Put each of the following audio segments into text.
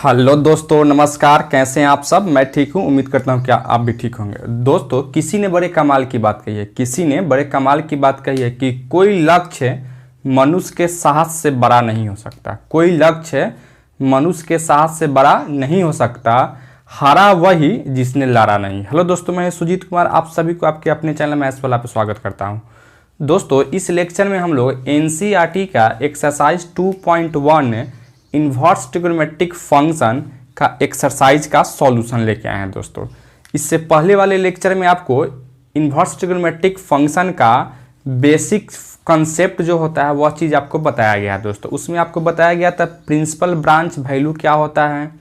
Hello दोस्तों, नमस्कार। कैसे हैं आप सब? मैं ठीक हूं, उम्मीद करता हूं कि आप भी ठीक होंगे। दोस्तों, किसी ने बड़े कमाल की बात कही है, कि कोई लक्ष्य मनुष्य के साहस से बड़ा नहीं हो सकता। कोई लक्ष्य मनुष्य के साहस से बड़ा नहीं हो सकता, हारा वही जिसने लड़ा नहीं। हेलो दोस्तों, मैं सुजीत कुमार आप सभी को आपके अपने चैनल में वाला पे स्वागत करता हूं। दोस्तों, इस लेक्चर में हम लोग एनसीईआरटी का एक्सरसाइज 2.1 इन्वर्स ट्रिग्नोमेट्रिक फंक्शन का एक्सरसाइज का सॉल्यूशन लेके आए हैं। दोस्तों, इससे पहले वाले लेक्चर में आपको इन्वर्स ट्रिग्नोमेट्रिक फंक्शन का बेसिक कंसेप्ट जो होता है वह चीज़ आपको बताया गया है। दोस्तों, उसमें आपको बताया गया था प्रिंसिपल ब्रांच वैल्यू क्या होता है,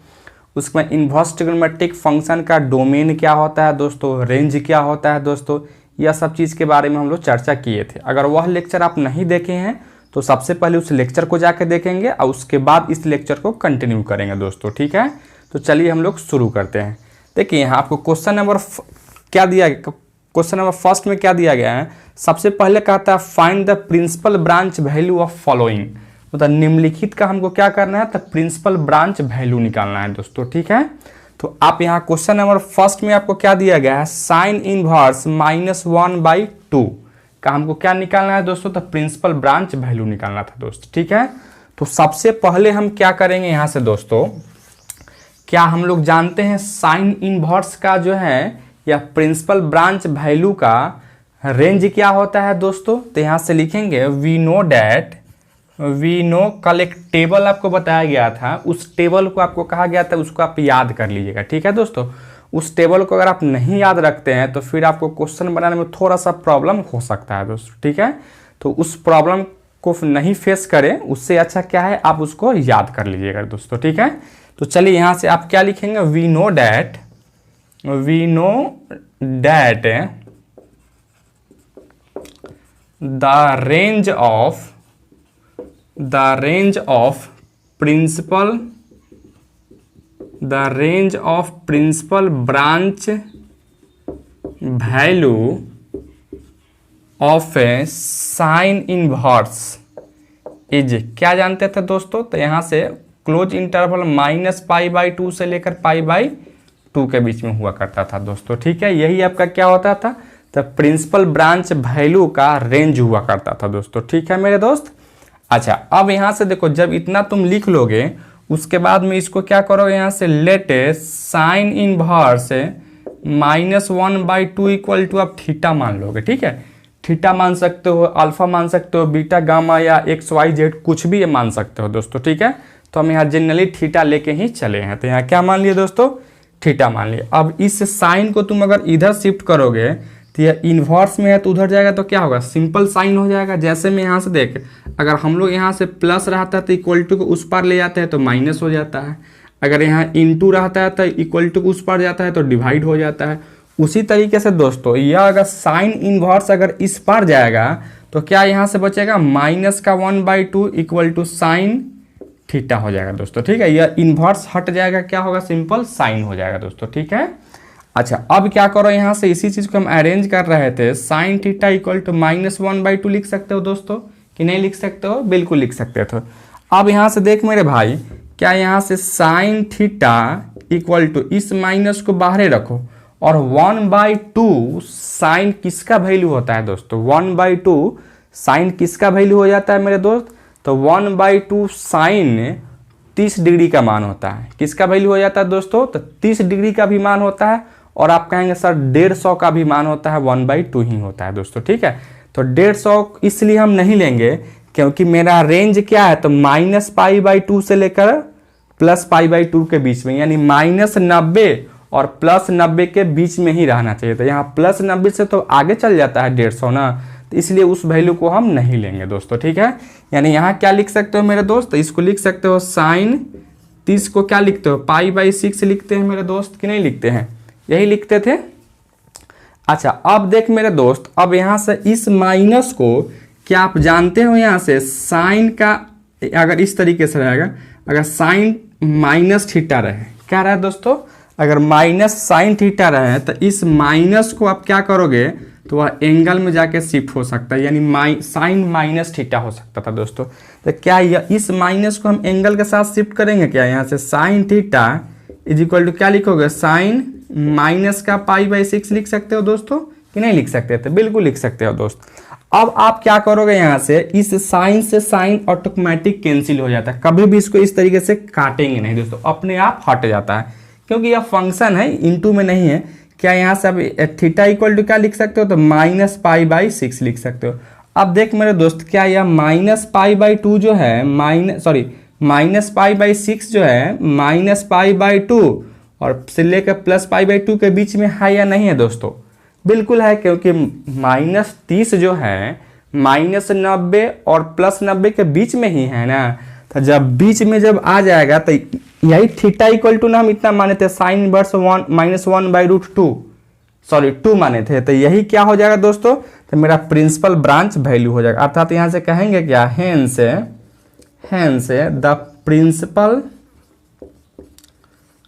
उसमें इन्वर्स ट्रिग्नोमेट्रिक फंक्शन का डोमेन क्या होता है, दोस्तों रेंज क्या होता है। दोस्तों, यह सब चीज़ के बारे में हम लोग चर्चा किए थे। अगर वह लेक्चर आप नहीं देखे हैं तो सबसे पहले उस लेक्चर को जाकर देखेंगे और उसके बाद इस लेक्चर को कंटिन्यू करेंगे। दोस्तों, ठीक है, तो चलिए हम लोग शुरू करते हैं। देखिए, यहाँ आपको क्वेश्चन नंबर फर्स्ट में क्या दिया गया है। सबसे पहले कहता है find the principal branch value of following, मतलब निम्नलिखित का हमको क्या करना है, तो प्रिंसिपल ब्रांच वैल्यू निकालना है। दोस्तों, ठीक है, तो आप यहाँ क्वेश्चन नंबर फर्स्ट में आपको क्या दिया गया है, साइन इनवर्स -1/2 का हमको क्या निकालना है दोस्तों, तो प्रिंसिपल ब्रांच वैल्यू निकालना था। दोस्तों, ठीक है, तो सबसे पहले हम क्या करेंगे यहाँ से दोस्तों, क्या हम लोग जानते हैं साइन इनवर्स का जो है या प्रिंसिपल ब्रांच वैल्यू का रेंज क्या होता है दोस्तों। तो यहाँ से लिखेंगे वी नो कल एक टेबल आपको बताया गया था, उस टेबल को आपको कहा गया था, उसको आप याद कर लीजिएगा। ठीक है दोस्तों, उस टेबल को अगर आप नहीं याद रखते हैं तो फिर आपको क्वेश्चन बनाने में थोड़ा सा प्रॉब्लम हो सकता है दोस्तों। ठीक है, तो उस प्रॉब्लम को नहीं फेस करें, उससे अच्छा क्या है आप उसको याद कर लीजिएगा दोस्तों। ठीक है, तो चलिए यहाँ से आप क्या लिखेंगे, we know that the range of principal branch value of a sine inverse is, क्या जानते थे दोस्तों, तो यहाँ से क्लोज इंटरवल -π/2 से लेकर π/2 के बीच में हुआ करता था दोस्तों। ठीक है, यही आपका क्या होता था, तो प्रिंसिपल ब्रांच वैल्यू का रेंज हुआ करता था दोस्तों। ठीक है मेरे दोस्त। अच्छा, अब यहाँ से देखो, जब इतना तुम लिख लोगे उसके बाद में इसको क्या करोगे, यहाँ से let sine inverse -1/2 equal to आप थीटा मान लोगे। ठीक है, थीटा मान सकते हो, अल्फा मान सकते हो, बीटा गामा या XYZ कुछ भी मान सकते हो दोस्तों। ठीक है, तो हम यहाँ जनरली थीटा लेके ही चले हैं, तो यहाँ क्या मान लिए दोस्तों, थीटा मान लिए। अब इस साइन को तुम अगर इधर शिफ्ट करोगे तो यह इन्वर्स में है तो उधर जाएगा तो क्या होगा, सिंपल साइन हो जाएगा। जैसे मैं यहाँ से देख, अगर हम लोग यहाँ से प्लस रहता है तो इक्वल टू को उस पार ले जाते हैं तो माइनस हो जाता है, अगर यहाँ इनटू रहता है तो इक्वल टू को उस पार जाता है तो डिवाइड हो जाता है। उसी तरीके से दोस्तों, यह अगर साइन इनवर्स अगर इस पार जाएगा तो क्या यहाँ से बचेगा, -1/2 इक्वल टू साइन थीटा हो जाएगा दोस्तों। ठीक है, यह इन्वर्स हट जाएगा, क्या होगा, सिंपल साइन हो जाएगा दोस्तों। ठीक है, अच्छा, अब क्या करो, यहाँ से इसी चीज को हम अरेंज कर रहे थे, साइन थीटा इक्वल टू -1/2 लिख सकते हो दोस्तों कि नहीं लिख सकते हो, बिल्कुल लिख सकते हो। अब यहाँ से देख मेरे भाई, क्या यहाँ से साइन थीटा इक्वल टू इस माइनस को बाहर रखो और 1/2 साइन किसका वैल्यू होता है दोस्तों, 1/2 साइन किसका वैल्यू हो जाता है मेरे दोस्त, तो 1/2 साइन 30 डिग्री का मान होता है। किसका वैल्यू हो जाता है दोस्तों, तो 30 डिग्री का भी मान होता है, और आप कहेंगे सर 150 का भी मान होता है, 1/2 ही होता है दोस्तों। ठीक है, तो 150 इसलिए हम नहीं लेंगे क्योंकि मेरा रेंज क्या है, तो -π/2 से लेकर +π/2 के बीच में, यानी -90 और +90 के बीच में ही रहना चाहिए। तो यहाँ +90 से तो आगे चल जाता है 150 ना, तो इसलिए उस वैल्यू को हम नहीं लेंगे दोस्तों। ठीक है, यानी यहाँ क्या लिख सकते हो मेरे दोस्त, इसको लिख सकते हो साइन 30 को क्या लिखते हो, π/6 लिखते हैं मेरे दोस्त कि नहीं लिखते हैं, यही लिखते थे। अच्छा, अब देख मेरे दोस्त, अब यहाँ से इस माइनस को क्या आप जानते हो, यहाँ से साइन का अगर इस तरीके से रहेगा, अगर साइन माइनस थीटा रहे, क्या रहे दोस्तों, अगर माइनस साइन थीटा रहे तो इस माइनस को आप क्या करोगे, तो वह एंगल में जाके शिफ्ट हो सकता है, यानी साइन माइनस थीटा हो सकता था दोस्तों। तो क्या इस माइनस को हम एंगल के साथ शिफ्ट करेंगे क्या, यहाँ से sine theta is equal to क्या लिखोगे, साइन माइनस का π/6 लिख सकते हो दोस्तों कि नहीं लिख सकते थे, बिल्कुल लिख सकते हो दोस्त। अब आप क्या करोगे, यहाँ से इस साइन से साइन ऑटोमेटिक कैंसिल हो जाता है, कभी भी इसको इस तरीके से काटेंगे नहीं दोस्तों, अपने आप हट जाता है, क्योंकि यह फंक्शन है, इनटू में नहीं है। क्या यहाँ से अब थीटा इक्वल टू क्या लिख सकते हो, तो -π/6 लिख सकते हो। अब देख मेरे दोस्त, क्या यह -π/2 जो है -π/6 जो है -π/2 और से लेकर +π/2 के बीच में है या नहीं है दोस्तों, बिल्कुल है, क्योंकि -30 जो है -90 और +90 के बीच में ही है ना। तो जब बीच में जब आ जाएगा तो यही थीटा इक्वल टू ना हम इतना माने थे, साइन इनवर्स 1 -1/√2 माने थे, तो यही क्या हो जाएगा दोस्तों, तो मेरा प्रिंसिपल ब्रांच वैल्यू हो जाएगा। अर्थात यहाँ से कहेंगे क्या, हेंस द प्रिंसिपल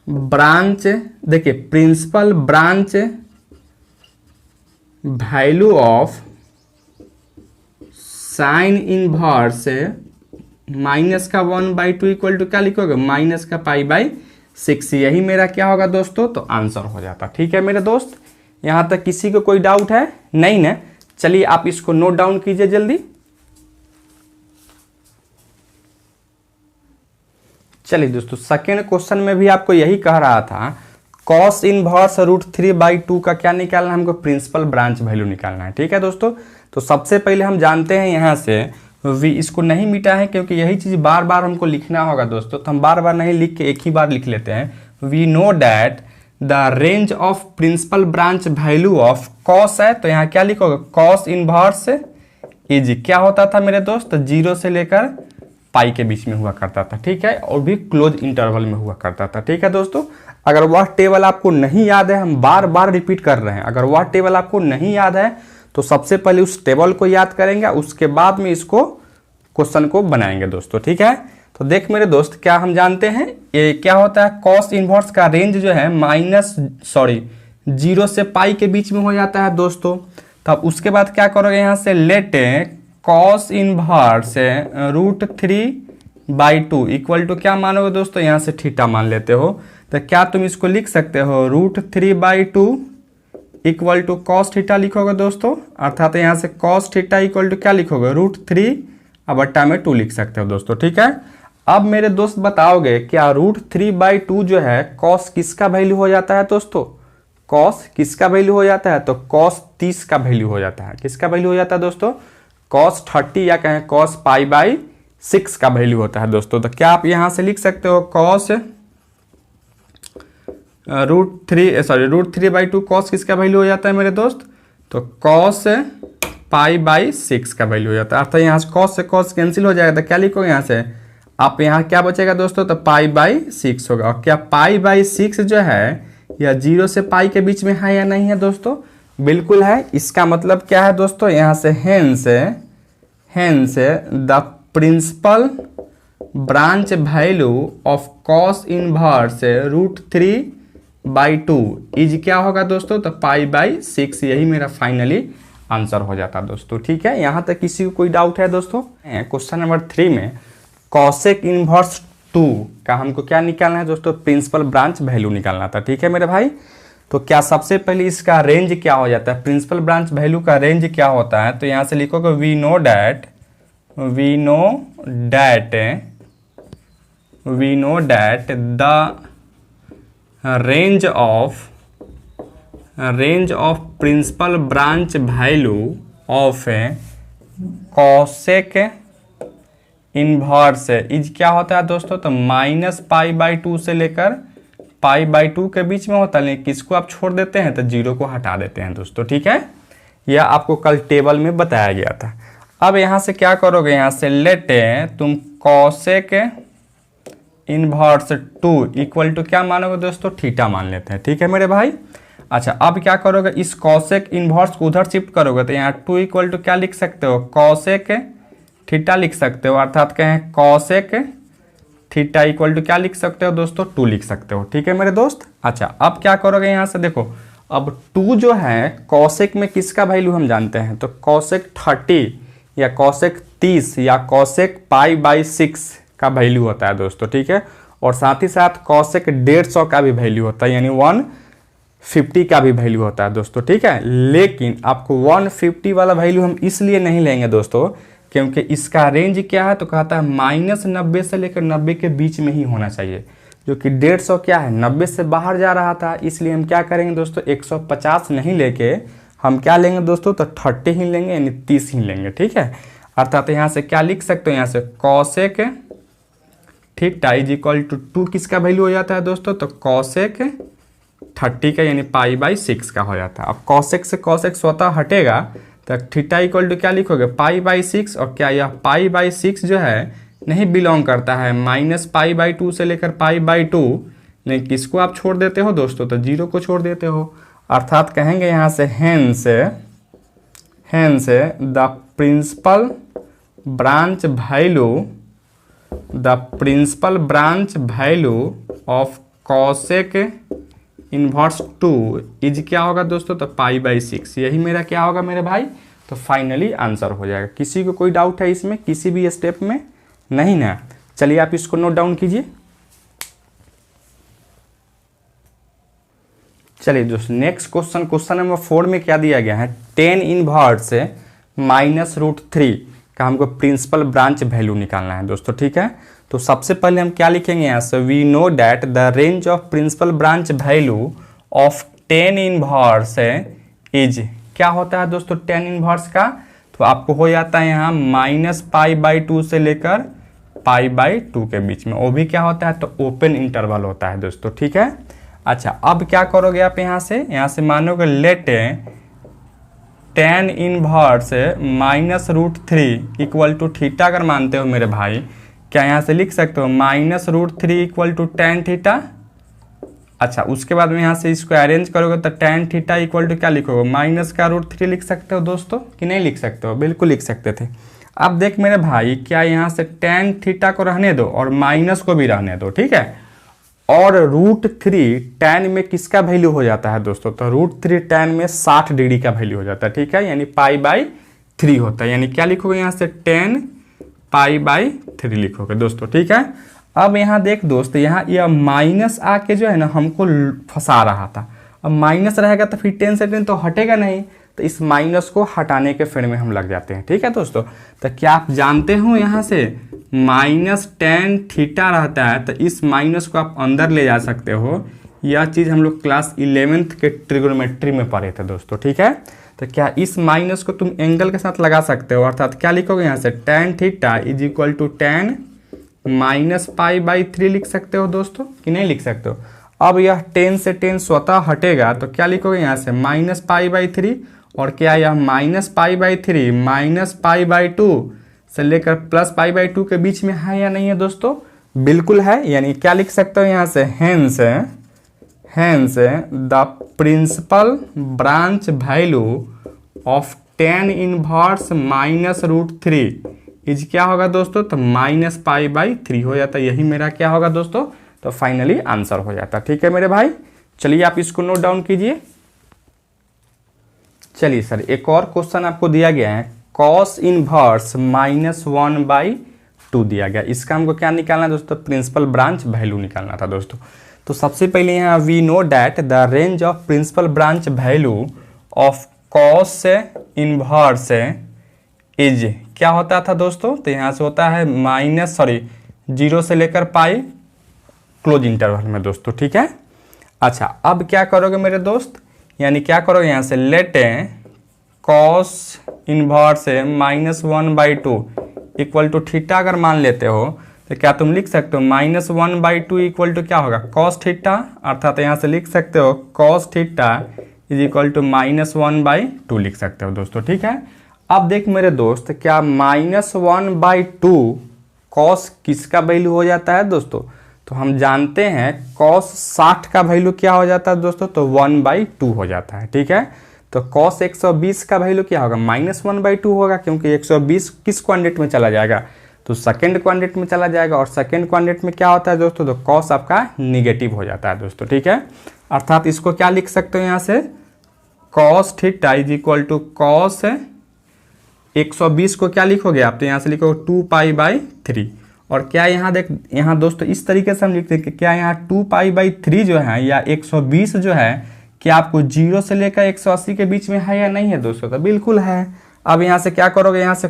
ब्रांच, देखिए principal branch value of sine inverse -1/2 equal to क्या लिखोगे, -π/6, यही मेरा क्या होगा दोस्तों, तो आंसर हो जाता। ठीक है मेरे दोस्त, यहां तक किसी को कोई डाउट है नहीं ना। चलिए आप इसको नोट डाउन कीजिए जल्दी। चलिए दोस्तों, सेकेंड क्वेश्चन में भी आपको यही कह रहा था, cos इनवर्स √3/2 का क्या निकालना है, हमको प्रिंसिपल ब्रांच वैल्यू निकालना है। ठीक है दोस्तों, तो सबसे पहले हम जानते हैं यहाँ से v, इसको नहीं मिटा है क्योंकि यही चीज़ बार बार हमको लिखना होगा दोस्तों, तो हम बार बार नहीं लिख के एक ही बार लिख लेते हैं। We know that the range of principal branch value of cos है, तो यहाँ क्या लिखोगे, cos इनवर्स इज क्या होता था मेरे दोस्त, 0 से लेकर पाई के बीच में हुआ करता था। ठीक है, और भी क्लोज इंटरवल में हुआ करता था। ठीक है दोस्तों, अगर वह टेबल आपको नहीं याद है, हम बार बार रिपीट कर रहे हैं, अगर वह टेबल आपको नहीं याद है तो सबसे पहले उस टेबल को याद करेंगे, उसके बाद में इसको क्वेश्चन को बनाएंगे दोस्तों। ठीक है, तो देख मेरे दोस्त, क्या हम जानते हैं ये क्या होता है, cos इनवर्स का रेंज जो है 0 से पाई के बीच में हो जाता है दोस्तों। तब उसके बाद क्या करोगे, यहाँ से let cos inverse √3/2 equal to क्या मानोगे दोस्तों, यहाँ से थीटा मान लेते हो, तो क्या तुम इसको लिख सकते हो, √3/2 इक्वल टू cos थीटा लिखोगे दोस्तों। अर्थात यहाँ से cos थीटा इक्वल टू क्या लिखोगे, √3/2 लिख सकते हो दोस्तों। ठीक है, अब मेरे दोस्त बताओगे क्या √3/2 जो है cos किसका वैल्यू हो जाता है दोस्तों, cos किसका वैल्यू हो जाता है, तो cos 30 का वैल्यू हो जाता है। किसका वैल्यू हो जाता है दोस्तों, cos 30 या कहें cos π/6 का वैल्यू होता है दोस्तों। तो क्या आप यहाँ से लिख सकते हो cos √3/2 cos किसका वैल्यू हो जाता है मेरे दोस्त, तो cos π/6 का वैल्यू हो जाता है। अर्थात यहाँ से cos कैंसिल हो जाएगा, तो क्या लिखोगे यहाँ से, आप यहाँ क्या बचेगा दोस्तों, तो π/6 होगा। और क्या π/6 जो है यह 0 से पाई के बीच में है या नहीं है दोस्तों, बिल्कुल है। इसका मतलब क्या है दोस्तों, यहाँ से hence the principal branch value of cos inverse √3/2 is क्या होगा दोस्तों, तो π/6, यही मेरा फाइनली आंसर हो जाता है दोस्तों। ठीक है, यहाँ तक किसी को कोई डाउट है दोस्तों। क्वेश्चन नंबर 3 में cosec इनवर्स 2 का हमको क्या निकालना है दोस्तों, प्रिंसिपल ब्रांच वैल्यू निकालना था। ठीक है मेरे भाई, तो क्या सबसे पहले इसका रेंज क्या हो जाता है, प्रिंसिपल ब्रांच वैल्यू का रेंज क्या होता है, तो यहाँ से लिखोगे we know that the range of principal branch value of cosec inverse is क्या होता है दोस्तों, तो -π/2 से लेकर π/2 के बीच में होता है, लेकिन किसको आप छोड़ देते हैं, तो 0 को हटा देते हैं दोस्तों। ठीक है, यह आपको कल टेबल में बताया गया था। अब यहाँ से क्या करोगे, यहाँ से लेट तुम cosec इनवर्स 2 इक्वल टू क्या मानोगे दोस्तों, थीटा मान लेते हैं। ठीक है मेरे भाई, अच्छा अब क्या करोगे, इस cosec इनवर्स को उधर शिफ्ट करोगे, तो यहाँ 2 इक्वल टू क्या लिख सकते हो, cosec थीटा लिख सकते हो। अर्थात कहें cosec थीटा इक्वल टू क्या लिख सकते हो दोस्तों, 2 लिख सकते हो। ठीक है मेरे दोस्त, अच्छा अब क्या करोगे, यहाँ से देखो अब 2 जो है कॉसेक में किसका वैल्यू हम जानते हैं, तो कॉसेक 30 या कॉसेक 30 या कॉसेक π/6 का वैल्यू होता है दोस्तों, ठीक है। और साथ ही साथ कॉसेक 150 का भी वैल्यू होता है, यानी 150 का भी वैल्यू होता है दोस्तों, ठीक है। लेकिन आपको 150 वाला वैल्यू हम इसलिए नहीं लेंगे दोस्तों क्योंकि इसका रेंज क्या है, तो कहता है -90 से लेकर 90 के बीच में ही होना चाहिए, जो कि 150 क्या है 90 से बाहर जा रहा था। इसलिए हम क्या करेंगे दोस्तों, 150 नहीं लेके हम क्या लेंगे दोस्तों, तो 30 ही लेंगे, यानी 30 ही लेंगे, ठीक है। अर्थात यहाँ से क्या लिख सकते हो, यहाँ से cosec theta is equal to 2 किसका वैल्यू हो जाता है दोस्तों, तो कॉसेक 30 का यानी π/6 का हो जाता है। अब कॉसेक से कॉसेक स्वतः हटेगा तो थीटा इक्वल टू क्या लिखोगे, π/6। और क्या यह π/6 जो है नहीं बिलोंग करता है -π/2 से लेकर π/2, लेकिन किसको आप छोड़ देते हो दोस्तों, तो 0 को छोड़ देते हो। अर्थात कहेंगे यहाँ से hence the principal branch value of cosec inverse 2 is क्या होगा दोस्तों, तो π/6। यही मेरा क्या होगा मेरे भाई, तो फाइनली आंसर हो जाएगा। किसी को कोई डाउट है इसमें किसी भी स्टेप में, नहीं ना। चलिए आप इसको नोट डाउन कीजिए। चलिए दोस्तों नेक्स्ट क्वेश्चन नंबर 4 में क्या दिया गया है, tan इनवर्स -√3 का हमको प्रिंसिपल ब्रांच वैल्यू निकालना है दोस्तों, ठीक है। तो सबसे पहले हम क्या लिखेंगे यहाँ से, we know that the range of principal branch value of tan inverse is, क्या होता है दोस्तों tan इनवर्स का, तो आपको हो जाता है यहाँ -π/2 से लेकर π/2 के बीच में, वो भी क्या होता है, तो ओपन इंटरवल होता है दोस्तों, ठीक है। अच्छा अब क्या करोगे आप यहाँ से मानोगे let tan inverse -√3 equal to theta, अगर मानते हो मेरे भाई, क्या यहाँ से लिख सकते हो -√3 इक्वल टू tan थीटा। अच्छा उसके बाद में यहाँ से इसको अरेंज करोगे तो tan थीटा इक्वल टू क्या लिखोगे, -√3 लिख सकते हो दोस्तों कि नहीं लिख सकते हो, बिल्कुल लिख सकते थे। अब देख मेरे भाई, क्या यहाँ से tan थीटा को रहने दो और माइनस को भी रहने दो, ठीक है। और √3 tan में किसका वैल्यू हो जाता है दोस्तों, तो √3 tan में 60 डिग्री का वैल्यू हो जाता है, ठीक है, यानी π/3 होता है। यानी क्या लिखोगे यहाँ से tan π/3 लिखोगे दोस्तों, ठीक है। अब यहाँ देख दोस्त, यहाँ यह माइनस आके जो है ना हमको फंसा रहा था। अब माइनस रहेगा तो फिर 10 से 10 तो हटेगा नहीं, तो इस माइनस को हटाने के फेर में हम लग जाते हैं, ठीक है दोस्तों। तो क्या आप जानते हो यहाँ से -tan थीटा रहता है, तो इस माइनस को आप अंदर ले जा सकते हो। यह चीज़ हम लोग क्लास 11th के ट्रिगोनोमेट्री में पढ़े थे दोस्तों, ठीक है। तो क्या इस माइनस को तुम एंगल के साथ लगा सकते हो, अर्थात क्या लिखोगे यहाँ से tan theta is equal to tan -π/3 लिख सकते हो दोस्तों कि नहीं लिख सकते हो। अब यह 10 से 10 स्वतः हटेगा तो क्या लिखोगे यहाँ से -π/3, और क्या यह -π/3 -π/2 से लेकर +π/2 के बीच में है या नहीं है दोस्तों, बिल्कुल है। यानी क्या लिख सकते हो यहाँ से, hence the principal branch value of tan inverse -√3 is क्या होगा दोस्तों, तो -π/3 हो जाता है। यही मेरा क्या होगा दोस्तों, तो फाइनली आंसर हो जाता है, ठीक है मेरे भाई। चलिए आप इसको नोट डाउन कीजिए। चलिए सर एक और क्वेश्चन आपको दिया गया है, cos इनवर्स -1/2 दिया गया। इसका हमको क्या निकालना है दोस्तों, प्रिंसिपल ब्रांच वैल्यू निकालना था दोस्तों। तो सबसे पहले यहाँ we know that the range of principal branch value of cos inverse is क्या होता था दोस्तों, तो यहाँ से होता है 0 से लेकर पाई क्लोज इंटरवल में दोस्तों, ठीक है। अच्छा अब क्या करोगे मेरे दोस्त, यानी क्या करोगे यहाँ से let cos inverse -1/2 equal to theta अगर मान लेते हो तो क्या तुम लिख सकते हो -1/2 इक्वल टू क्या होगा, cos थीटा। अर्थात यहाँ से लिख सकते हो cos theta is equal to -1/2 लिख सकते हो दोस्तों, ठीक है। अब देख मेरे दोस्त, क्या -1/2 cos किसका वैल्यू हो जाता है दोस्तों, तो हम जानते हैं cos 60 का वैल्यू क्या हो जाता है दोस्तों, तो 1/2 हो जाता है, ठीक है। तो cos 120 का वैल्यू क्या होगा, -1/2 होगा, क्योंकि 120 किस क्वाड्रेंट में चला जाएगा, तो सेकंड क्वाड्रेंट में चला जाएगा। और सेकंड क्वाड्रेंट में क्या होता है दोस्तों, तो cos आपका निगेटिव हो जाता है दोस्तों, ठीक है। अर्थात इसको क्या लिख सकते हो यहाँ से, cos theta is equal to cos 120 को क्या लिखोगे आप, तो यहाँ से लिखोगे 2π/3। और क्या यहाँ यहाँ दोस्तों इस तरीके से हम लिखते हैं कि क्या यहाँ 2π/3 जो है या 120 जो है, क्या आपको 0 से लेकर 180 के बीच में है या नहीं है दोस्तों, तो बिल्कुल है। अब यहाँ से क्या करोगे, यहाँ से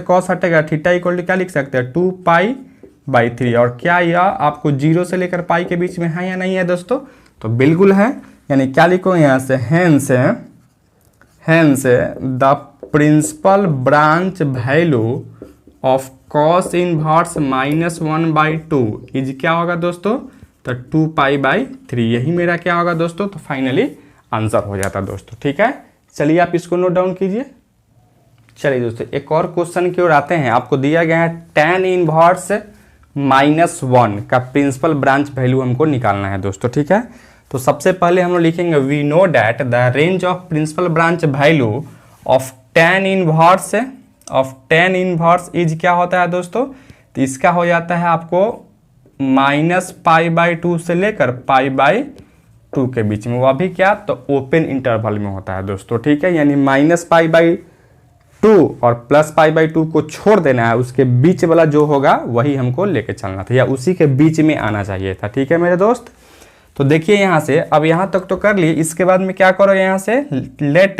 कॉस हटेगा, थीटा इक्वल टू क्या लिख सकते हैं 2π/3। और क्या यह आपको 0 से लेकर पाई के बीच में है या नहीं है दोस्तों, तो बिल्कुल है। यानी क्या लिखोगे यहाँ से, hence the principal branch value of cos inverse -1/2 is क्या होगा दोस्तों, तो 2π/3। यही मेरा क्या होगा दोस्तों, तो फाइनली आंसर हो जाता दोस्तों। ठीक है, चलिए आप इसको नोट डाउन कीजिए। चलिए दोस्तों एक और क्वेश्चन की ओर आते हैं। आपको दिया गया है tan इनवर्स -1 का प्रिंसिपल ब्रांच वैल्यू हमको निकालना है दोस्तों। ठीक है, तो सबसे पहले हम लोग लिखेंगे we know that the range of principal branch value of tan inverse is क्या होता है दोस्तों, तो इसका हो जाता है आपको -π/2 से लेकर π/2 के बीच में, वह भी क्या, तो ओपन इंटरवल में होता है दोस्तों। ठीक है, यानी -π/2 और +π/2 को छोड़ देना है, उसके बीच वाला जो होगा वही हमको लेके चलना था, या उसी के बीच में आना चाहिए था। ठीक है मेरे दोस्त, तो देखिए यहाँ से अब यहाँ तक तो कर लिए। इसके बाद में क्या करो, यहाँ से let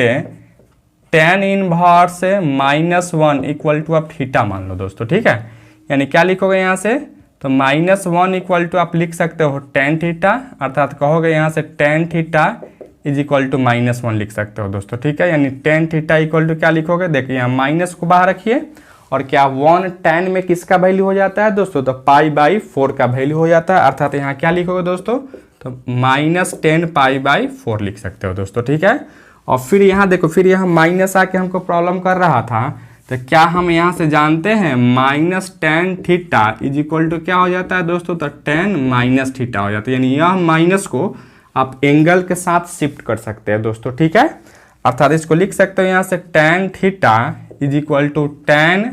tan inverse -1 equal to आप थीटा मान लो दोस्तों। ठीक है, यानी क्या लिखोगे यहाँ से, तो -1 इक्वल टू आप लिख सकते हो tan थीटा, अर्थात कहोगे यहाँ से tan theta is equal to -1 लिख सकते हो दोस्तों। ठीक है, यानी tan थीटा इक्वल टू क्या लिखोगे, देखिए यहाँ माइनस को बाहर रखिए, और क्या 1 tan में किसका वैल्यू हो जाता है दोस्तों, तो π/4 का वैल्यू हो जाता है। अर्थात यहाँ क्या लिखोगे दोस्तों, तो -10 π/4 लिख सकते हो दोस्तों। ठीक है, और फिर यहाँ देखो, फिर यहाँ माइनस आके हमको प्रॉब्लम कर रहा था, तो क्या हम यहाँ से जानते हैं -tan theta is equal to क्या हो जाता है दोस्तों, तो tan - थीटा हो जाता है। यानी यह माइनस को आप एंगल के साथ शिफ्ट कर सकते हैं दोस्तों। ठीक है, अर्थात इसको लिख सकते हो यहाँ से tan theta is equal to tan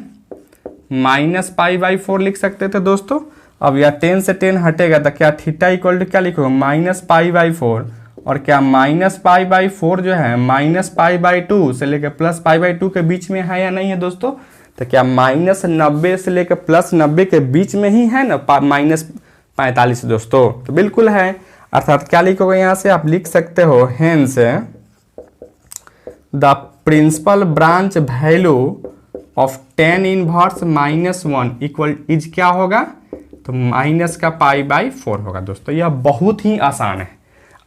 -π/4 लिख सकते थे दोस्तों। अब यह 10 से 10 हटेगा, तो क्या थीटा इक्वल टू क्या लिखोगे -π/4, और क्या -π/4 जो है -π/2 से लेकर +π/2 के बीच में है या नहीं है दोस्तों, तो क्या -90 से लेकर +90 के बीच में ही है ना, -45 दोस्तों, तो बिल्कुल है। अर्थात क्या लिखोगे यहाँ से, आप लिख सकते हो hence the principal branch value of tan inverse -1 equal is क्या होगा, तो माइनस का π/4 होगा दोस्तों। यह बहुत ही आसान है।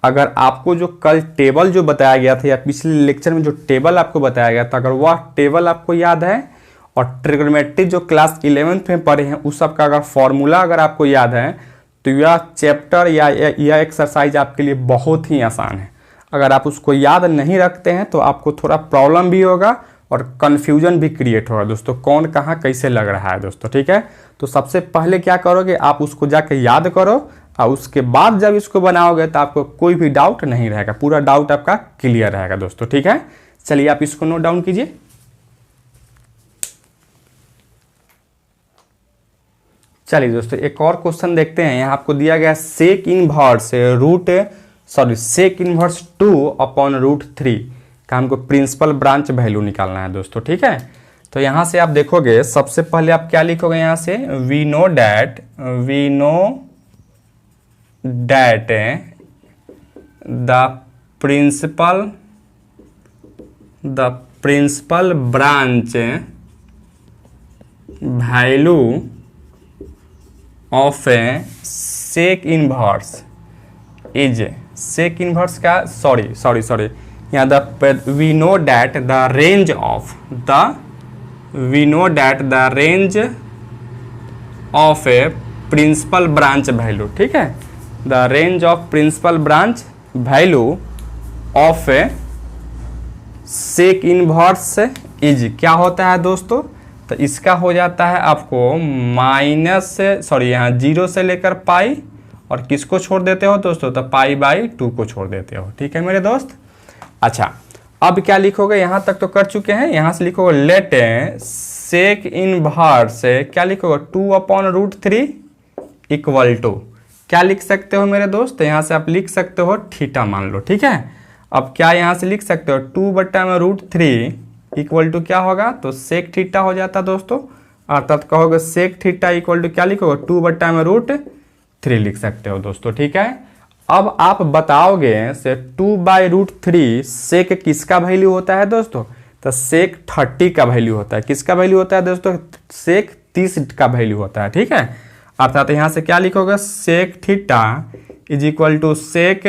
अगर आपको जो कल टेबल जो बताया गया था, या पिछले लेक्चर में जो टेबल आपको बताया गया था, अगर वह टेबल आपको याद है, और ट्रिग्नोमेट्री जो क्लास 11th में पढ़े हैं उस सब का अगर फॉर्मूला अगर आपको याद है, तो यह चैप्टर या यह एक्सरसाइज आपके लिए बहुत ही आसान है। अगर आप उसको याद नहीं रखते हैं तो आपको थोड़ा प्रॉब्लम भी होगा और कन्फ्यूजन भी क्रिएट होगा दोस्तों, कौन कहाँ कैसे लग रहा है दोस्तों। ठीक है, तो सबसे पहले क्या करोगे, आप उसको जाके याद करो, और उसके बाद जब इसको बनाओगे तो आपको कोई भी डाउट नहीं रहेगा, पूरा डाउट आपका क्लियर रहेगा दोस्तों। ठीक है, चलिए आप इसको नोट डाउन कीजिए। चलिए दोस्तों एक और क्वेश्चन देखते हैं। यहाँ आपको दिया गया सेक इनवर्स 2/√3 का हमको प्रिंसिपल ब्रांच वैल्यू निकालना है दोस्तों। ठीक है, तो यहाँ से आप देखोगे, सबसे पहले आप क्या लिखोगे, यहाँ से we know that the principal branch value of a sec inverse is, sec inverse का सॉरी यहाँ we know that the range of a principal branch value. ठीक है, the range of principal branch value of a sec inverse is क्या होता है दोस्तों, तो इसका हो जाता है आपको यहाँ 0 से लेकर पाई, और किसको छोड़ देते हो दोस्तों, तो π/2 को छोड़ देते हो। ठीक है मेरे दोस्त, अच्छा अब क्या लिखोगे, यहाँ तक तो कर चुके हैं। यहाँ से लिखोगे लेट सेक इनवर्स क्या लिखोगे 2/√3 इक्वल टू, क्या लिख सकते हो मेरे दोस्त, यहाँ से आप लिख सकते हो थीटा मान लो, ठीक है। अब क्या यहाँ से लिख सकते हो 2/√3 इक्वल टू क्या होगा, तो सेक थीटा हो जाता दोस्तों, अर्थात कहोगे सेक थीटा इक्वल टू क्या लिखोगे 2/√3 लिख सकते हो दोस्तों, ठीक है। अब आप बताओगे से 2/√3 सेक किसका वैल्यू होता है दोस्तों, तो सेक 30 का वैल्यू होता है। किसका वैल्यू होता है दोस्तों, सेक 30 का वैल्यू होता है, ठीक है। अर्थात यहाँ से क्या लिखोगे sec theta is equal to sec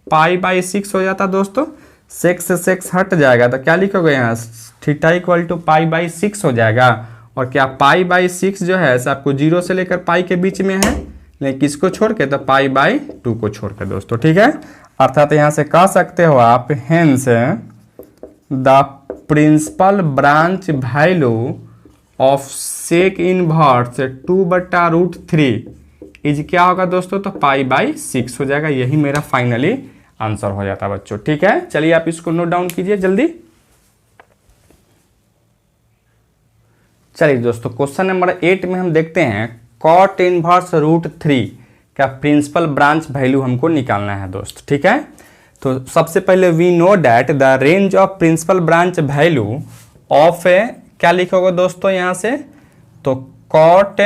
π/6 हो जाता दोस्तों। सेक से सेक्स हट जाएगा तो क्या लिखोगे यहाँ थीटा इक्वल टू π/6 हो जाएगा। और क्या π/6 जो है आपको 0 से लेकर पाई के बीच में है, लेकिन किसको छोड़ के, तो π/2 को छोड़ के दोस्तों, ठीक है। अर्थात यहाँ से कह सकते हो आप hence the principal branch value of sec inverse 2/√3 is क्या होगा दोस्तों, तो π/6 हो जाएगा। यही मेरा फाइनली आंसर हो जाता है बच्चों, ठीक है। चलिए आप इसको नोट डाउन कीजिए जल्दी। चलिए दोस्तों क्वेश्चन नंबर 8 में हम देखते हैं cot इनवर्स √3 का प्रिंसिपल ब्रांच वैल्यू हमको निकालना है दोस्त, ठीक है। तो सबसे पहले we know that the range of principal branch value of क्या लिखोगे दोस्तों यहाँ से, तो cot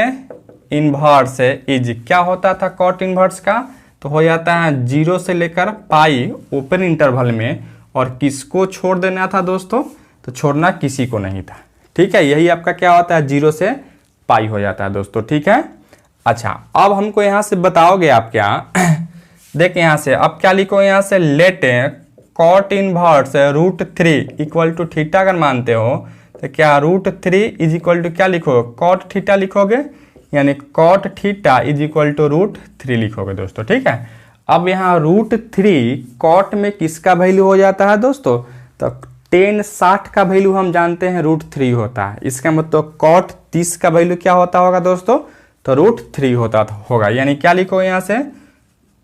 इनवर्स इज क्या होता था cot इनवर्स का, तो हो जाता है 0 से लेकर पाई ओपन इंटरवल में, और किसको छोड़ देना था दोस्तों, तो छोड़ना किसी को नहीं था, ठीक है। यही आपका क्या होता है 0 से पाई हो जाता है दोस्तों, ठीक है। अच्छा अब हमको यहाँ से बताओगे आप क्या देखिए यहाँ से अब क्या लिखो, यहाँ से let cot inverse √3 equal to theta अगर मानते हो तो क्या √3 इज इक्वल टू क्या लिखोगे cot थीटा लिखोगे, यानी cot theta is equal to √3 लिखोगे दोस्तों, ठीक है। अब यहाँ √3 cot में किसका वैल्यू हो जाता है दोस्तों, तो tan 60 का वैल्यू हम जानते हैं √3 होता है। इसका मतलब cot 30 का वैल्यू क्या होता होगा दोस्तों, तो √3 होता होगा। यानी क्या लिखो यहाँ से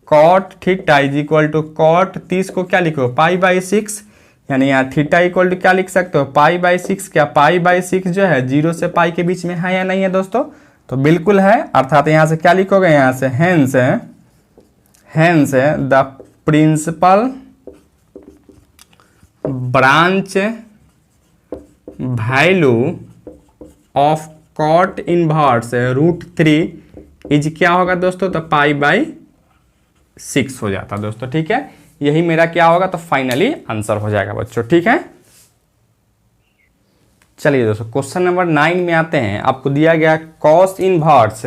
cot theta is equal to cot 30 को क्या लिखो π/6, यानी यहाँ थीटा इक्वल टू क्या लिख सकते हो π/6। क्या π/6 जो है 0 से पाई के बीच में है या नहीं है दोस्तों, तो बिल्कुल है। अर्थात यहाँ से क्या लिखोगे, यहाँ से hence the principal branch value of cot inverse √3 is क्या होगा दोस्तों, तो π/6 हो जाता दोस्तों, ठीक है। यही मेरा क्या होगा, तो फाइनली आंसर हो जाएगा बच्चों, ठीक है। चलिए दोस्तों क्वेश्चन नंबर 9 में आते हैं। आपको दिया गया cos इनवर्स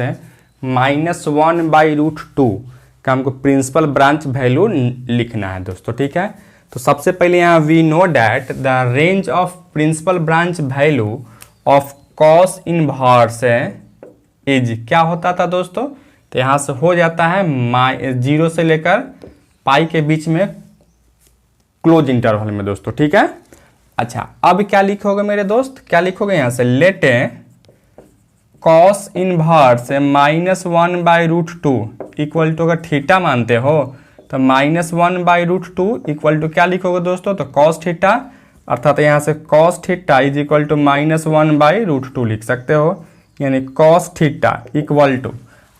-1/√2 का हमको प्रिंसिपल ब्रांच वैल्यू लिखना है दोस्तों, ठीक है। तो सबसे पहले यहाँ we know that the range of principal branch value of cos inverse is क्या होता था दोस्तों, तो यहाँ से हो जाता है 0 से लेकर पाई के बीच में क्लोज इंटरवल में दोस्तों, ठीक है। अच्छा अब क्या लिखोगे मेरे दोस्त, क्या लिखोगे यहाँ से let cos inverse -1/√2 equal to, अगर थीटा मानते हो तो -1/√2 इक्वल टू क्या लिखोगे दोस्तों, तो cos थीटा। अर्थात यहाँ से cos theta is equal to -1/√2 लिख सकते हो, यानी cos थीटा इक्वल टू,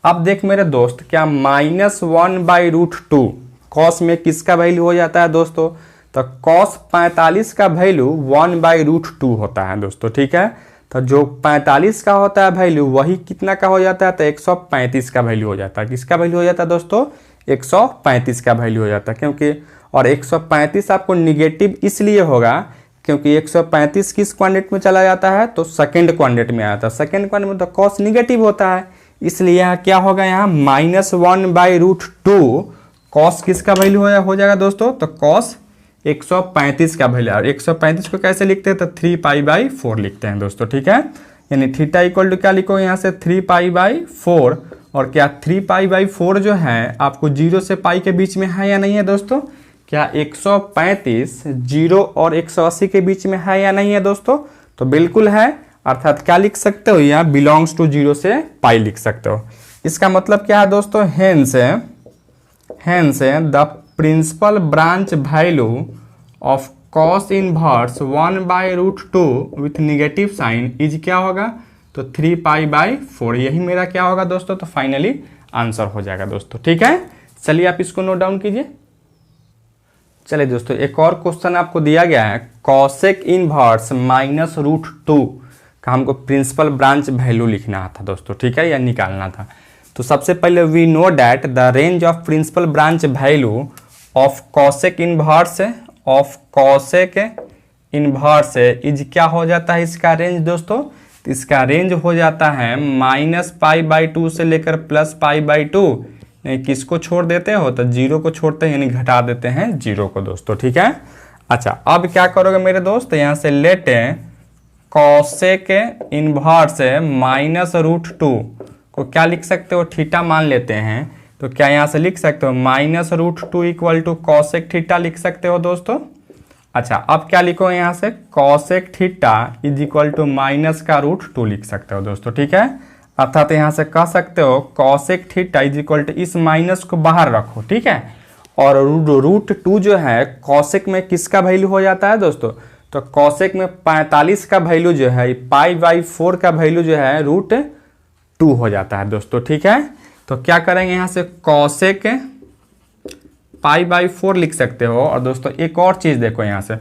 अब देख मेरे दोस्त क्या -1/√2 cos में किसका वैल्यू हो जाता है दोस्तों, तो cos 45 का वैल्यू 1/√2 होता है दोस्तों, ठीक है। तो जो 45 का होता है वैल्यू वही कितना का हो जाता है, तो 135 का वैल्यू हो जाता है। किसका वैल्यू हो जाता है दोस्तों, 135 का वैल्यू हो जाता है, क्योंकि और 135 आपको निगेटिव इसलिए होगा क्योंकि 135 किस क्वाड्रेंट में चला जाता है, तो सेकंड क्वाड्रेंट में आता है। सेकंड क्वाड्रेंट में तो cos निगेटिव होता है, इसलिए यहाँ क्या होगा, यहाँ -1/√2 cos किसका वैल्यू हो जाएगा दोस्तों, तो cos 135 का वैल्यू। और 135 को कैसे लिखते हैं, तो 3π/4 लिखते हैं दोस्तों, ठीक है। यानी थीटा इक्वल टू क्या लिखो यहाँ से 3π/4, और क्या 3π/4 जो है आपको 0 से पाई के बीच में है या नहीं है दोस्तों, क्या 135 0 और 180 के बीच में है या नहीं है दोस्तों, तो बिल्कुल है। अर्थात क्या लिख सकते हो, यहाँ बिलोंग्स टू 0 से पाई लिख सकते हो। इसका मतलब क्या है दोस्तों, hence the principal branch value of cos inverse 1/√2 with negative sign is क्या होगा, तो 3π/4। यही मेरा क्या होगा दोस्तों, तो फाइनली आंसर हो जाएगा दोस्तों। ठीक है, चलिए आप इसको नोट डाउन कीजिए। चलिए दोस्तों, एक और क्वेश्चन आपको दिया गया है, कॉसेक इनवर्स माइनस रूट 2 का हमको प्रिंसिपल ब्रांच वैल्यू लिखना था दोस्तों। ठीक है, या निकालना था। तो सबसे पहले we know that the range of principal branch value of cosec inverse is क्या हो जाता है इसका रेंज दोस्तों? तो इसका रेंज हो जाता है -π/2 से लेकर +π/2। किसको छोड़ देते हो? तो जीरो को छोड़ते हैं, यानी घटा देते हैं जीरो को दोस्तों। ठीक है, अच्छा अब क्या करोगे मेरे दोस्त, यहाँ से लेट कॉसेक इनवर्स -√2 को क्या लिख सकते हो? थीटा मान लेते हैं। तो क्या यहाँ से लिख सकते हो -√2 इक्वल टू कॉसेक थीटा लिख सकते हो दोस्तों। अच्छा अब क्या लिखो यहाँ से, cosec theta is equal to -√2 लिख सकते हो दोस्तों। ठीक है, अर्थात यहाँ से कह सकते हो cosec theta is equal to, इस माइनस को बाहर रखो। ठीक है, और √2 जो है कॉसेक में किसका वैल्यू हो जाता है दोस्तों? तो कॉसेक में 45 का वैल्यू जो है π/4 का वैल्यू जो है √2 हो जाता है दोस्तों। ठीक है, तो क्या करेंगे यहाँ से कॉसेक π/4 लिख सकते हो। और दोस्तों एक और चीज देखो, यहाँ से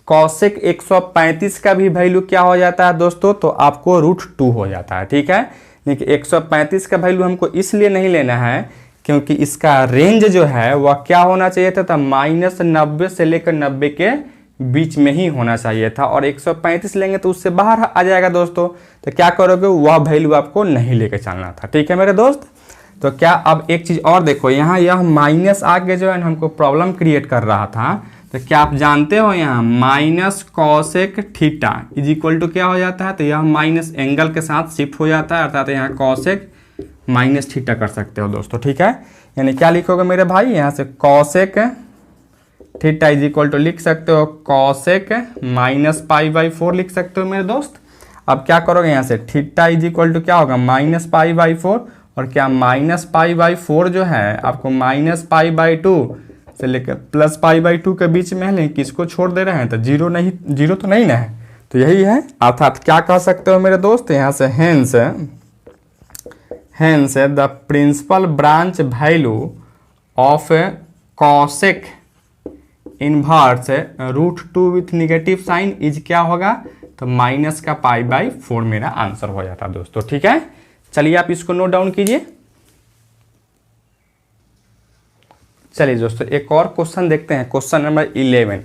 कॉसेक 135 का भी वैल्यू क्या हो जाता है दोस्तों? तो आपको √2 हो जाता है। ठीक है, लेकिन 135 का वैल्यू हमको इसलिए नहीं लेना है क्योंकि इसका रेंज जो है वह क्या होना चाहिए था? -90 से लेकर 90 के बीच में ही होना चाहिए था, और 135 लेंगे तो उससे बाहर आ जाएगा दोस्तों। तो क्या करोगे, वह वैल्यू आपको नहीं लेकर चलना था। ठीक है मेरे दोस्त, तो क्या अब एक चीज और देखो, यहाँ यह माइनस आगे जो है हमको प्रॉब्लम क्रिएट कर रहा था। तो क्या आप जानते हो यहाँ minus cosec theta is equal to क्या हो जाता है? तो यह माइनस एंगल के साथ शिफ्ट हो जाता है, अर्थात यहाँ कॉसेक माइनस थीटा कर सकते हो दोस्तों। ठीक है, यानी क्या लिखोगे मेरे भाई, यहाँ से cosec theta is equal to लिख सकते हो कॉसेक -π/4 लिख सकते हो मेरे दोस्त। अब क्या करोगे, यहाँ से थीटा इज इक्वल टू क्या होगा -π/4, और क्या -π/4 जो है आपको -π/2 से लेकर +π/2 के बीच में है, लेकिन किसको छोड़ दे रहे हैं? तो जीरो तो नहीं ना है, तो यही है। अर्थात क्या कह सकते हो मेरे दोस्त, यहाँ से hence the principal branch value of cosec inverse √2 with negative sign is क्या होगा? तो माइनस का π/4 मेरा आंसर हो जाता दोस्तों। ठीक है, चलिए आप इसको नोट डाउन कीजिए। चलिए दोस्तों एक और क्वेश्चन देखते हैं, क्वेश्चन नंबर 11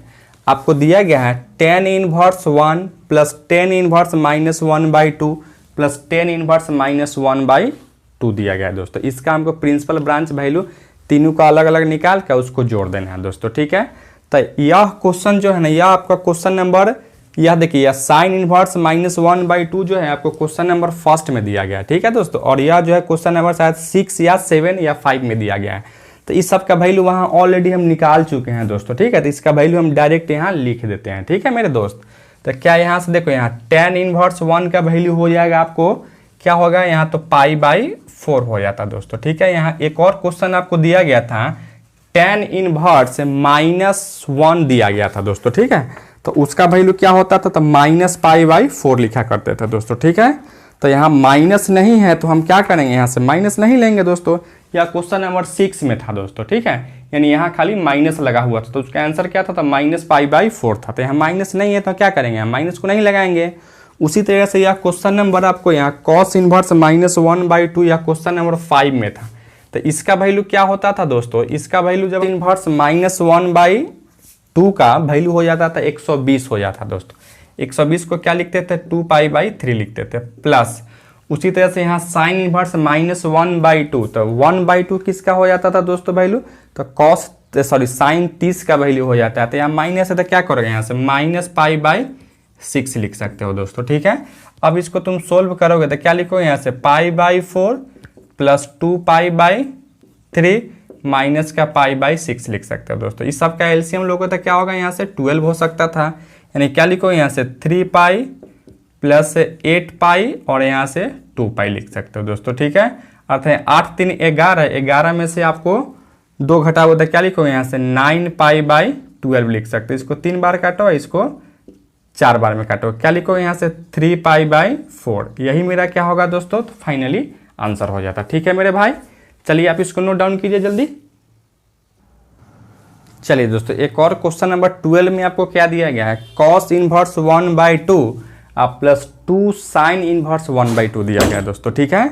आपको दिया गया है tan 1 plus tan 1 -1/2 plus tan 1 -1/2 दिया गया है दोस्तों। इसका हमको प्रिंसिपल ब्रांच वैल्यू तीनों का अलग अलग निकाल कर उसको जोड़ देना है दोस्तों। ठीक है, तो यह क्वेश्चन जो है ना, यह आपका क्वेश्चन नंबर, यह देखिए साइन इनवर्स -1/2 जो है आपको क्वेश्चन नंबर 1 में दिया गया है। ठीक है दोस्तों, और यह जो है क्वेश्चन नंबर शायद 6 या 7 या 5 में दिया गया है। तो इस सब का वैल्यू वहाँ ऑलरेडी हम निकाल चुके हैं दोस्तों। ठीक है, तो इसका वैल्यू हम डायरेक्ट यहाँ लिख देते हैं। ठीक है मेरे दोस्त, तो क्या यहाँ से देखो, यहाँ tan 1 का वैल्यू हो जाएगा आपको क्या होगा, यहाँ तो π/4 हो जाता दोस्तों। ठीक है, यहाँ एक और क्वेश्चन आपको दिया गया था tan 1 दिया गया था दोस्तों। ठीक है, तो उसका वैल्यू क्या होता था? तो -π/4 लिखा करते थे दोस्तों। ठीक है, तो यहाँ माइनस नहीं है तो हम क्या करेंगे, यहाँ से माइनस नहीं लेंगे दोस्तों। यह क्वेश्चन नंबर 6 में था दोस्तों। ठीक है, यानी यहाँ खाली माइनस लगा हुआ था, तो उसका आंसर क्या था? तो -π/4 था। तो यहाँ माइनस नहीं है तो क्या करेंगे, हम माइनस को नहीं लगाएंगे। उसी तरह से यह क्वेश्चन नंबर आपको यहाँ cos इनवर्स -1/2 या क्वेश्चन नंबर 5 में था। तो इसका वैल्यू क्या होता था दोस्तों, इसका वैल्यू जब इनवर्स -1/2 का वैल्यू हो जाता था 120 हो जाता दोस्तों। 120 को क्या लिखते थे, 2π/3 लिखते थे, प्लस उसी तरह से यहाँ साइन इनवर्स -1/2, तो 1/2 किसका हो जाता था दोस्तों वैल्यू? तो साइन 30 का वैल्यू हो जाता है। तो यहाँ माइनस है तो क्या करोगे, यहाँ से -π/6 लिख सकते हो दोस्तों। ठीक है, अब इसको तुम सोल्व करोगे तो क्या लिखोगे, यहाँ से π/4 प्लस 2π/3 माइनस का π/6 लिख सकते हो दोस्तों। इस सब का एलसीएम लोगों तो क्या होगा, यहाँ से 12 हो सकता था। यानी क्या लिखो, यहाँ से 3π प्लस 8π और यहाँ से 2π लिख सकते हो दोस्तों। ठीक है, अर्थ है 8 3 11 में से आपको 2 घटाओ तो क्या लिखो, यहाँ से 9π/12 लिख सकते हो। इसको 3 बार काटो, इसको 4 बार में काटो, क्या लिखो, यहाँ से 3π/4। यही मेरा क्या होगा दोस्तों, तो फाइनली आंसर हो जाता। ठीक है मेरे भाई, चलिए आप इसको नोट डाउन कीजिए जल्दी। चलिए दोस्तों, एक और क्वेश्चन नंबर 12 में आपको क्या दिया गया है, cos inverse 1/2 plus 2 sign inverse 1/2 दिया गया है दोस्तों, ठीक है।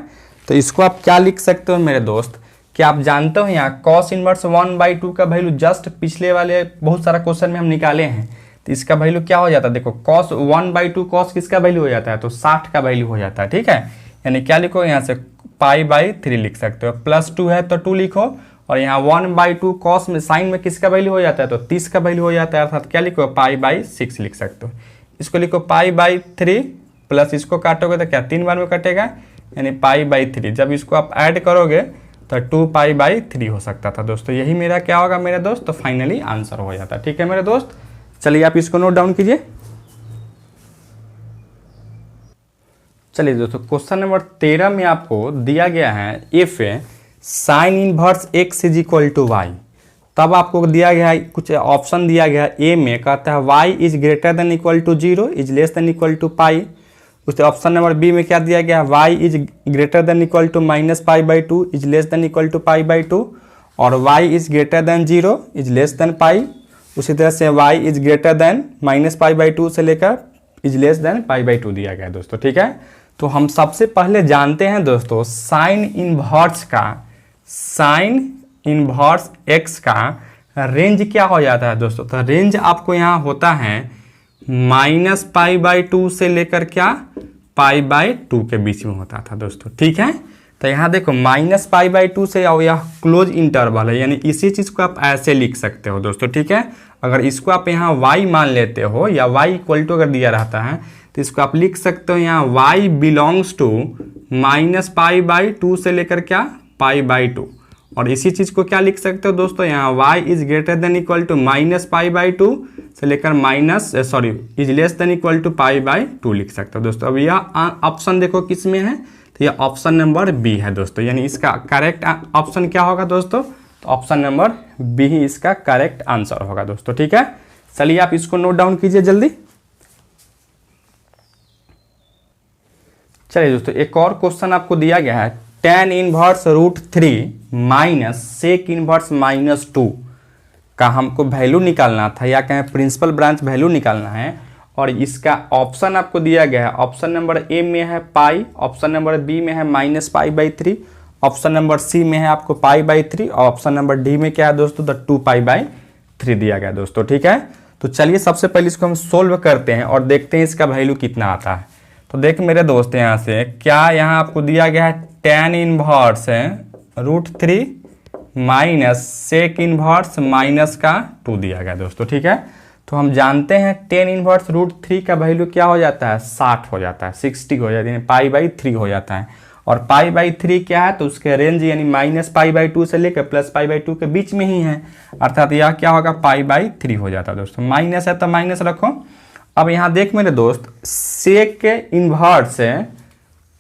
तो इसको आप क्या लिख सकते हो मेरे दोस्त, कि आप जानते हो यहाँ cos इनवर्स 1/2 का वैल्यू जस्ट पिछले वाले बहुत सारा क्वेश्चन में हम निकाले हैं। तो इसका वैल्यू क्या हो जाता है, देखो cos 1/2 cos किसका वैल्यू हो जाता है, तो 60 का वैल्यू हो जाता है, ठीक है। यानी क्या लिखो यहाँ से π/3 लिख सकते हो, +2 है तो 2 लिखो, और यहाँ 1/2 cos में साइन में किसका वैल्यू हो जाता है, तो 30 का वैल्यू हो जाता है, अर्थात क्या लिखो π/6 लिख सकते हो। इसको लिखो π/3 प्लस इसको काटोगे तो क्या 3 बार में कटेगा, यानी π/3। जब इसको आप ऐड करोगे तो 2π/3 हो सकता था दोस्तों। यही मेरा क्या होगा मेरे दोस्त, तो फाइनली आंसर हो जाता है, ठीक है मेरे दोस्त। चलिए आप इसको नोट डाउन कीजिए। चलिए दोस्तों, क्वेश्चन नंबर 13 में आपको दिया गया है if sine inverse x is equal to y. तब आपको दिया गया है कुछ ऑप्शन दिया गया है, ए में कहता है y is greater than equal to 0 is less than equal to pi. उसके ऑप्शन नंबर बी में क्या दिया गया है, y is greater than equal to -π/2 is less than equal to π/2, और y is greater than 0 is less than pi. उसी तरह से y इज ग्रेटर देन -π/2 से लेकर इज लेस देन π/2 दिया गया है दोस्तों, ठीक है। तो हम सबसे पहले जानते हैं दोस्तों साइन इनवर्स x का रेंज क्या हो जाता है दोस्तों, तो रेंज आपको यहाँ होता है -π/2 से लेकर क्या π/2 के बीच में होता था दोस्तों, ठीक है। तो यहाँ देखो -π/2 से यह क्लोज इंटरवल है, यानी इसी चीज को आप ऐसे लिख सकते हो दोस्तों, ठीक है। अगर इसको आप यहाँ y मान लेते हो या y इक्वल टू अगर दिया रहता है तो इसको आप लिख सकते हो यहाँ y बिलोंग्स टू -π/2 से लेकर क्या π/2, और इसी चीज को क्या लिख सकते हो दोस्तों, यहाँ y is greater than equal to -π/2 से लेकर is less than equal to π/2 लिख सकते हो दोस्तों। अब यह ऑप्शन देखो किस में है, तो यह ऑप्शन नंबर बी है दोस्तों, यानी इसका करेक्ट ऑप्शन क्या होगा दोस्तों, तो ऑप्शन नंबर बी ही इसका करेक्ट आंसर होगा दोस्तों, ठीक है। चलिए आप इसको नोट डाउन कीजिए जल्दी। चलिए दोस्तों, एक और क्वेश्चन आपको दिया गया है, tan inverse √3 minus sec inverse -2 का हमको वैल्यू निकालना था, या कहें प्रिंसिपल ब्रांच वैल्यू निकालना है, और इसका ऑप्शन आपको दिया गया है। ऑप्शन नंबर ए में है पाई, ऑप्शन नंबर बी में है -π/3, ऑप्शन नंबर सी में है आपको π/3, और ऑप्शन नंबर डी में क्या है दोस्तों, तो 2π/3 दिया गया दोस्तों, ठीक है। तो चलिए सबसे पहले इसको हम सोल्व करते हैं और देखते हैं इसका वैल्यू कितना आता है। तो देख मेरे दोस्त, यहाँ से क्या यहाँ आपको दिया गया है tan inverse √3 minus sec inverse -2 दिया गया दोस्तों, ठीक है। तो हम जानते हैं tan इनवर्स √3 का वैल्यू क्या हो जाता है, 60 हो जाता है, 60 हो जाती है, π/3 हो जाता है, और π/3 क्या है, तो उसके रेंज यानी -π/2 से लेकर +π/2 के बीच में ही है, अर्थात यह क्या होगा π/3 हो जाता है दोस्तों। माइनस है तो माइनस रखो। अब यहाँ देख मेरे दोस्त, सेक इनवर्स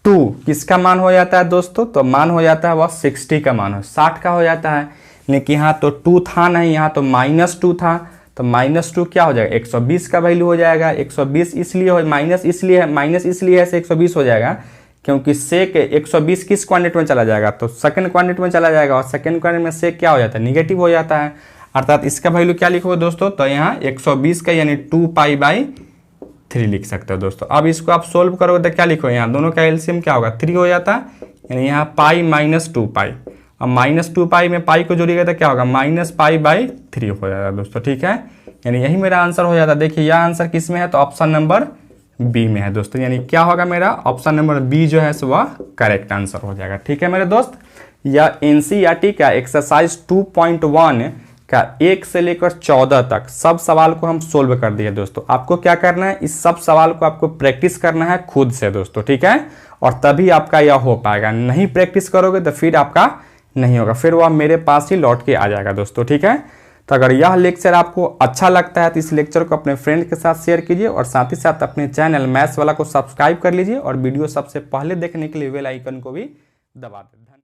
2 किसका मान हो जाता है दोस्तों, तो मान हो जाता है वह 60 का मान हो 60 का हो जाता है, लेकिन यहाँ तो 2 था नहीं, यहाँ तो -2 था, तो -2 क्या हो जाएगा, 120 का वैल्यू हो जाएगा। 120 इसलिए हो माइनस इसलिए है से 120 हो जाएगा, क्योंकि सेक 120 किस क्वांटिटी में चला जाएगा, तो सेकंड क्वांटिटी में चला जाएगा, और सेकंड क्वांटिटी में सेक क्या हो जाता है, निगेटिव हो जाता है, अर्थात इसका वैल्यू क्या लिखोगे दोस्तों, तो यहाँ 120 का यानी 2π/3 लिख सकते हो दोस्तों। अब इसको आप सोल्व करोगे तो क्या लिखो, यहाँ दोनों का एलसीएम क्या होगा, 3 हो जाता है, यानी यहाँ पाई -2π। अब -2π में पाई को जोड़िएगा तो क्या होगा, -π/3 हो जाएगा दोस्तों, ठीक है। यानी यही मेरा आंसर हो जाता है। देखिए यह आंसर किस में है, तो ऑप्शन नंबर बी में है दोस्तों, यानी क्या होगा मेरा ऑप्शन नंबर बी जो है वह करेक्ट आंसर हो जाएगा, ठीक है मेरे दोस्त। यह एनसीईआरटी का एक्सरसाइज 2.1 का 1 से लेकर 14 तक सब सवाल को हम सोल्व कर दिए दोस्तों। आपको क्या करना है, इस सब सवाल को आपको प्रैक्टिस करना है खुद से दोस्तों, ठीक है, और तभी आपका यह हो पाएगा। नहीं प्रैक्टिस करोगे तो फिर आपका नहीं होगा, फिर वह मेरे पास ही लौट के आ जाएगा दोस्तों, ठीक है। तो अगर यह लेक्चर आपको अच्छा लगता है तो इस लेक्चर को अपने फ्रेंड के साथ शेयर कीजिए, और साथ ही साथ अपने चैनल मैथ्स वाला को सब्सक्राइब कर लीजिए, और वीडियो सबसे पहले देखने के लिए बेल आइकन को भी दबा दीजिए।